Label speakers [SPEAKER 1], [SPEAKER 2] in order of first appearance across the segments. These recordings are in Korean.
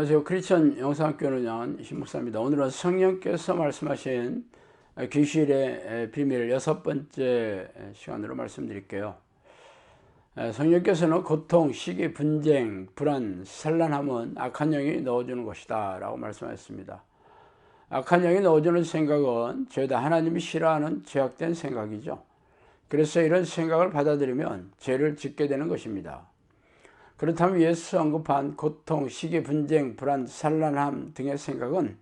[SPEAKER 1] 안녕하세요. 크리스천 영상학교 운영 신목사입니다. 오늘은 성령께서 말씀하신 귀신의 비밀 6번째 시간으로 말씀드릴게요. 성령께서는 고통, 시기, 분쟁, 불안, 산란함은 악한 영이 넣어주는 것이다 라고 말씀하셨습니다. 악한 영이 넣어주는 생각은 죄다 하나님이 싫어하는 죄악된 생각이죠. 그래서 이런 생각을 받아들이면 죄를 짓게 되는 것입니다. 그렇다면 예수 언급한 고통, 시기, 분쟁, 불안, 산란함 등의 생각은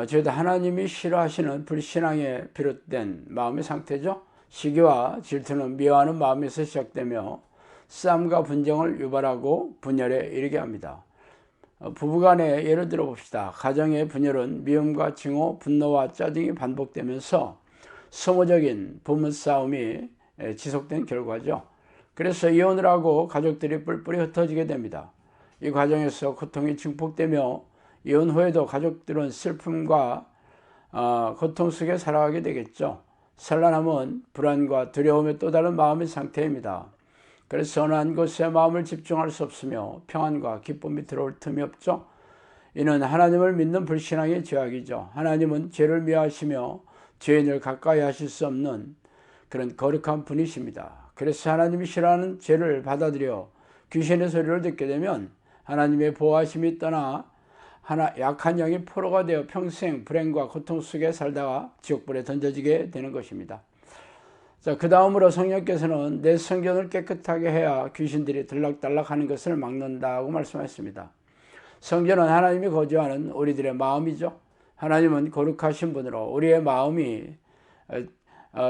[SPEAKER 1] 죄다 하나님이 싫어하시는 불신앙에 비롯된 마음의 상태죠. 시기와 질투는 미워하는 마음에서 시작되며 싸움과 분쟁을 유발하고 분열에 이르게 합니다. 부부간의 예를 들어 봅시다. 가정의 분열은 미움과 증오, 분노와 짜증이 반복되면서 소모적인 부부싸움이 지속된 결과죠. 그래서 이혼을 하고 가족들이 뿔뿔이 흩어지게 됩니다. 이 과정에서 고통이 증폭되며 이혼 후에도 가족들은 슬픔과 고통 속에 살아가게 되겠죠. 산란함은 불안과 두려움의 또 다른 마음의 상태입니다. 그래서 선한 곳에 마음을 집중할 수 없으며 평안과 기쁨이 들어올 틈이 없죠. 이는 하나님을 믿는 불신앙의 죄악이죠. 하나님은 죄를 미워하시며 죄인을 가까이 하실 수 없는 그런 거룩한 분이십니다. 그래서 하나님이 싫어하는 죄를 받아들여 귀신의 소리를 듣게 되면 하나님의 보호하심이 떠나 약한 영이 포로가 되어 평생 불행과 고통 속에 살다가 지옥불에 던져지게 되는 것입니다. 자, 그 다음으로 성령께서는 내 성전을 깨끗하게 해야 귀신들이 들락달락하는 것을 막는다고 말씀하셨습니다. 성전은 하나님이 거주하는 우리들의 마음이죠. 하나님은 거룩하신 분으로 우리의 마음이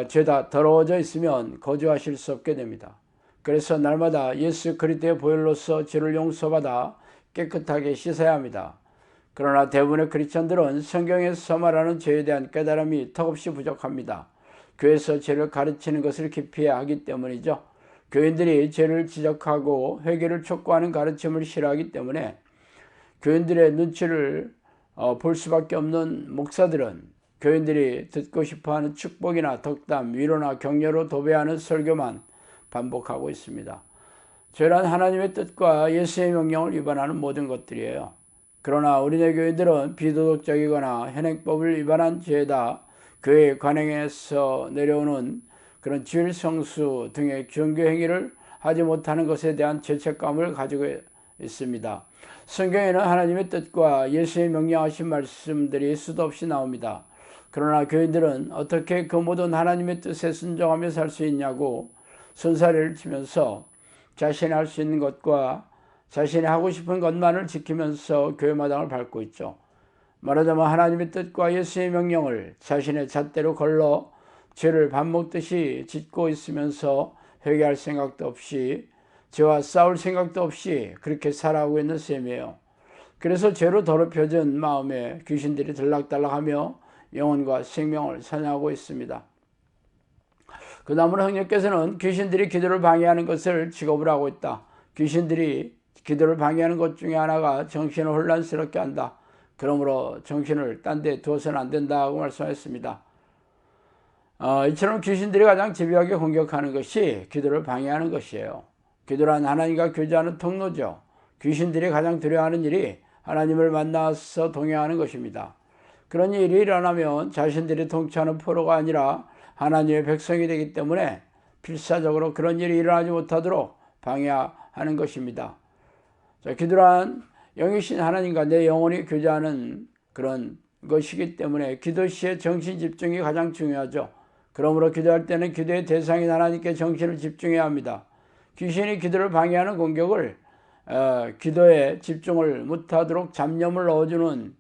[SPEAKER 1] 죄다 더러워져 있으면 거주하실 수 없게 됩니다. 그래서 날마다 예수 그리스도의 보혈로서 죄를 용서받아 깨끗하게 씻어야 합니다. 그러나 대부분의 크리스천들은 성경에서 말하는 죄에 대한 깨달음이 턱없이 부족합니다. 교회에서 죄를 가르치는 것을 기피해야 하기 때문이죠. 교인들이 죄를 지적하고 회개를 촉구하는 가르침을 싫어하기 때문에 교인들의 눈치를 볼 수밖에 없는 목사들은 교인들이 듣고 싶어하는 축복이나 덕담, 위로나 격려로 도배하는 설교만 반복하고 있습니다. 죄란 하나님의 뜻과 예수의 명령을 위반하는 모든 것들이에요. 그러나 우리네 교인들은 비도덕적이거나 현행법을 위반한 죄다 교회 관행에서 내려오는 그런 주일성수 등의 종교 행위를 하지 못하는 것에 대한 죄책감을 가지고 있습니다. 성경에는 하나님의 뜻과 예수의 명령하신 말씀들이 수도 없이 나옵니다. 그러나 교인들은 어떻게 그 모든 하나님의 뜻에 순종하며 살 수 있냐고 손사래를 치면서 자신이 할 수 있는 것과 자신이 하고 싶은 것만을 지키면서 교회 마당을 밟고 있죠. 말하자면 하나님의 뜻과 예수의 명령을 자신의 잣대로 걸러 죄를 밥 먹듯이 짓고 있으면서 회개할 생각도 없이 죄와 싸울 생각도 없이 그렇게 살아가고 있는 셈이에요. 그래서 죄로 더럽혀진 마음에 귀신들이 들락달락하며 영혼과 생명을 사냥하고 있습니다. 그 다음으로 성령께서는 귀신들이 기도를 방해하는 것을 직업으로 하고 있다. 귀신들이 기도를 방해하는 것 중에 하나가 정신을 혼란스럽게 한다. 그러므로 정신을 딴 데 두어서는 안 된다고 말씀하셨습니다. 이처럼 귀신들이 가장 집요하게 공격하는 것이 기도를 방해하는 것이에요. 기도란 하나님과 교제하는 통로죠. 귀신들이 가장 두려워하는 일이 하나님을 만나서 동행하는 것입니다. 그런 일이 일어나면 자신들이 통치하는 포로가 아니라 하나님의 백성이 되기 때문에 필사적으로 그런 일이 일어나지 못하도록 방해하는 것입니다. 자, 기도란 영이신 하나님과 내 영혼이 교제하는 그런 것이기 때문에 기도 시에 정신 집중이 가장 중요하죠. 그러므로 기도할 때는 기도의 대상인 하나님께 정신을 집중해야 합니다. 귀신이 기도를 방해하는 공격을 기도에 집중을 못하도록 잡념을 넣어주는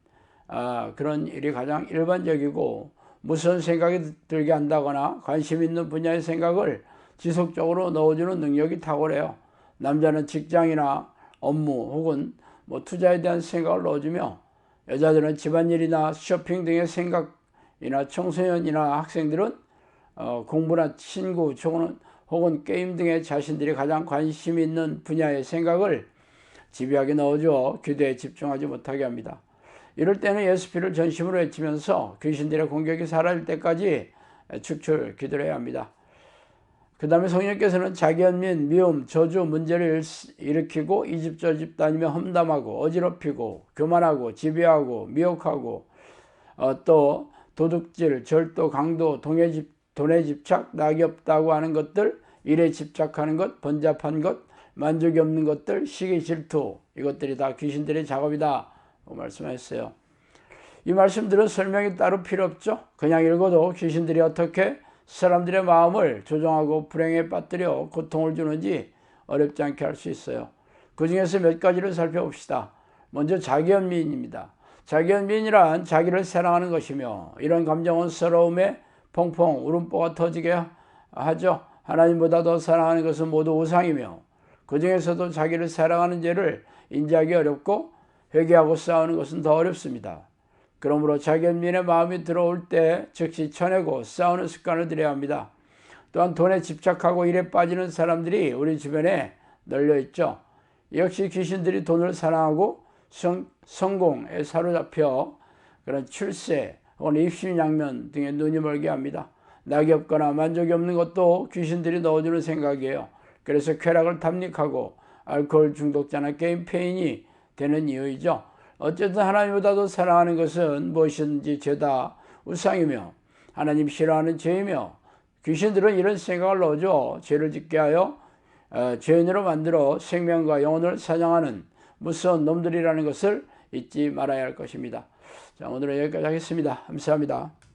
[SPEAKER 1] 그런 일이 가장 일반적이고 무슨 생각이 들게 한다거나 관심 있는 분야의 생각을 지속적으로 넣어주는 능력이 탁월해요. 남자는 직장이나 업무 혹은 투자에 대한 생각을 넣어주며 여자들은 집안일이나 쇼핑 등의 생각이나 청소년이나 학생들은 공부나 친구 혹은 게임 등의 자신들이 가장 관심 있는 분야의 생각을 집요하게 넣어주어 기도에 집중하지 못하게 합니다. 이럴 때는 예수피를 전심으로 외치면서 귀신들의 공격이 사라질 때까지 축출 기도를 해야 합니다. 그 다음에 성령께서는 자기연민, 미움, 저주, 문제를 일으키고 이 집 저 집 다니며 험담하고 어지럽히고 교만하고 지배하고 미혹하고 또 도둑질, 절도, 강도, 돈에 집착, 낙이 없다고 하는 것들, 일에 집착하는 것, 번잡한 것, 만족이 없는 것들, 시기 질투, 이것들이 다 귀신들의 작업이다 말씀하셨어요. 이 말씀들은 설명이 따로 필요 없죠. 그냥 읽어도 귀신들이 어떻게 사람들의 마음을 조종하고 불행에 빠뜨려 고통을 주는지 어렵지 않게 할 수 있어요. 그 중에서 몇 가지를 살펴봅시다. 먼저 자기연민입니다. 자기연민이란 자기를 사랑하는 것이며 이런 감정은 서러움에 펑펑 울음보가 터지게 하죠. 하나님보다 더 사랑하는 것은 모두 우상이며 그 중에서도 자기를 사랑하는 죄를 인지하기 어렵고 회개하고 싸우는 것은 더 어렵습니다. 그러므로 자기연민의 마음이 들어올 때 즉시 쳐내고 싸우는 습관을 들여야 합니다. 또한 돈에 집착하고 일에 빠지는 사람들이 우리 주변에 널려 있죠. 역시 귀신들이 돈을 사랑하고 성공에 사로잡혀 그런 출세 혹은 입신양면 등에 눈이 멀게 합니다. 낙이 없거나 만족이 없는 것도 귀신들이 넣어주는 생각이에요. 그래서 쾌락을 탐닉하고 알코올 중독자나 게임 페인이 되는 이유이죠. 어쨌든 하나님보다 더 사랑하는 것은 무엇이든지 죄다 우상이며 하나님 싫어하는 죄이며 귀신들은 이런 생각을 넣어줘 죄를 짓게 하여 죄인으로 만들어 생명과 영혼을 사냥하는 무서운 놈들이라는 것을 잊지 말아야 할 것입니다. 자, 오늘은 여기까지 하겠습니다. 감사합니다.